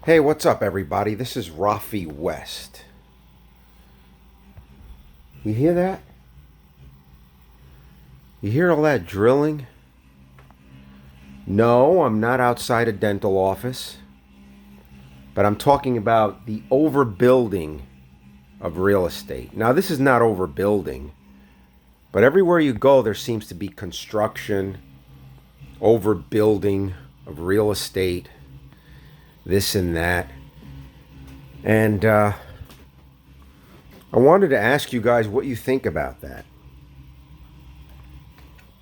Hey, what's up, everybody? This is Rafe West. You hear that? You hear all that drilling? No, I'm not outside a dental office, but I'm talking about the overbuilding of real estate. Now, this is not overbuilding, but everywhere you go, there seems to be construction, overbuilding of real estate, this and that. And I wanted to ask you guys what you think about that.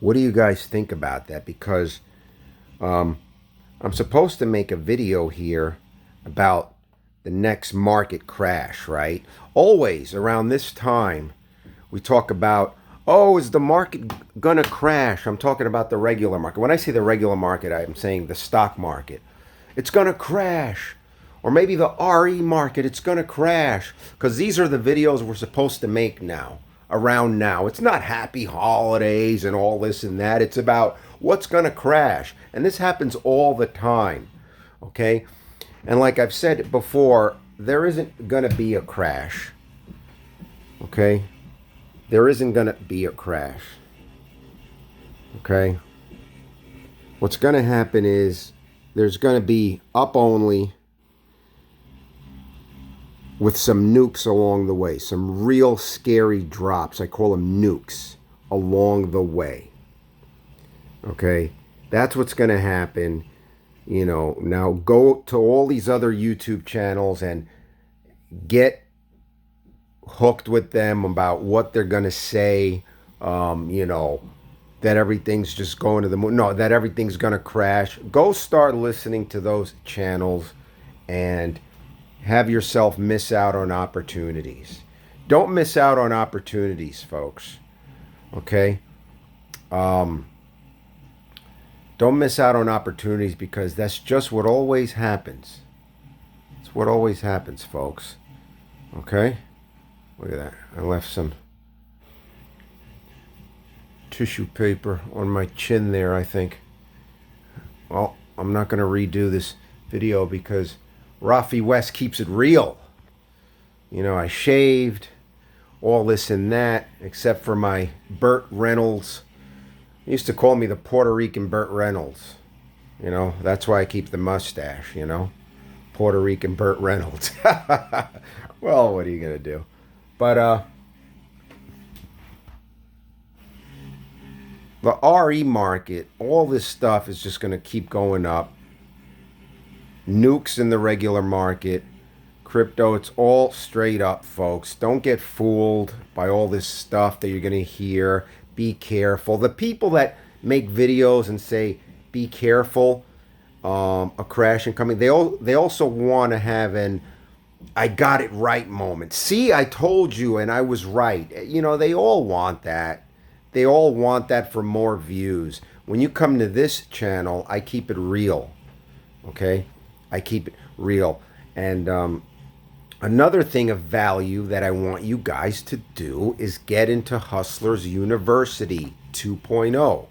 What do you guys think about that? Because I'm supposed to make a video here about the next market crash, right? Always around this time, we talk about, oh, is the market gonna crash? I'm talking about the regular market. When I say the regular market, I'm saying the stock market. It's gonna crash. Or maybe the RE market, it's gonna crash. Because these are the videos we're supposed to make now, around now. It's not happy holidays and all this and that. It's about what's gonna crash. And this happens all the time, okay? And like I've said before, there isn't gonna be a crash, okay? There isn't gonna be a crash, okay? What's gonna happen is there's gonna be up only with some nukes along the way, some real scary drops. I call them nukes along the way. Okay, that's what's going to happen. You know, now go to all these other YouTube channels and get hooked with them about what they're going to say. You know, that everything's just going to the moon. No, that everything's going to crash. Go start listening to those channels and have yourself miss out on opportunities. Don't miss out on opportunities, folks. Okay? Don't miss out on opportunities because that's just what always happens. It's what always happens, folks. Okay? Look at that. I left some tissue paper on my chin there, I think. Well, I'm not going to redo this video because Rafe West keeps it real. You know, I shaved, all this and that, except for my Burt Reynolds. They used to call me the Puerto Rican Burt Reynolds. You know, that's why I keep the mustache, you know. Puerto Rican Burt Reynolds. Well, what are you going to do? But, the RE market, all this stuff is just going to keep going up. Nukes in the regular market, crypto, it's all straight up, folks. Don't get fooled by all this stuff that you're going to hear. Be careful. The people that make videos and say, be careful, a crash incoming, they also want to have an I got it right moment. See, I told you and I was right. You know, they all want that. They all want that for more views. When you come to this channel, I keep it real. Okay? I keep it real. And another thing of value that I want you guys to do is get into Hustlers University 2.0.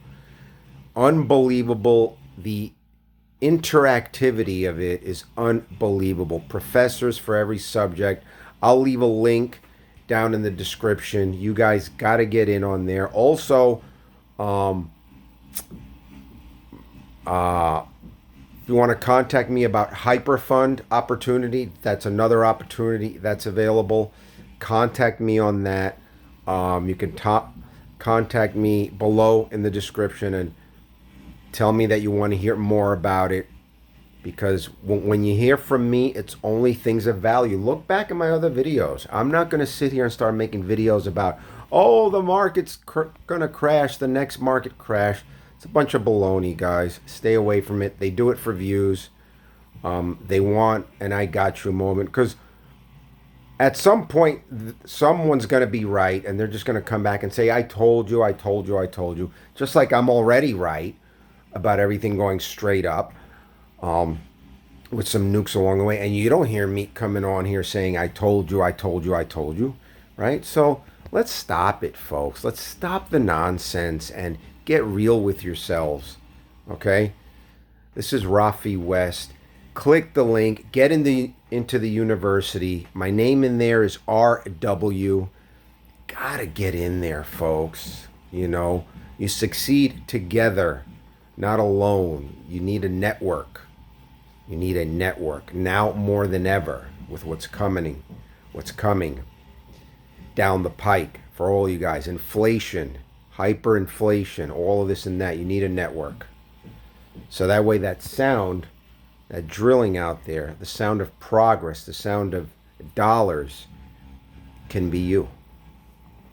Unbelievable. The interactivity of it is unbelievable. Professors for every subject. I'll leave a link down in the description. You guys got to get in on there. Also, if you want to contact me about Hyperfund opportunity, that's another opportunity that's available. Contact me on that. You can contact me below in the description and tell me that you want to hear more about it. Because when you hear from me, it's only things of value. Look back at my other videos. I'm not going to sit here and start making videos about, oh, the market's going to crash, the next market crash. It's a bunch of baloney, guys. Stay away from it. They do it for views. They want an I got you moment. Because at some point, someone's going to be right. And they're just going to come back and say, I told you, I told you, I told you. Just like I'm already right about everything going straight up. With some nukes along the way. And you don't hear me coming on here saying, I told you, I told you, I told you. Right? So let's stop it, folks. Let's stop the nonsense and get real with yourselves. Okay? This is Rafe West. click the link, get into the university. My name in there is RW. Gotta get in there, folks. You know, you succeed together, not alone. You need a network. You need a network now more than ever with what's coming down the pike for all you guys. Inflation, hyperinflation, all of this and that. You need a network. So that way that sound, that drilling out there, the sound of progress, the sound of dollars can be you.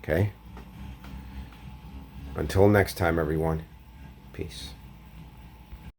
Okay? Until next time, everyone. Peace.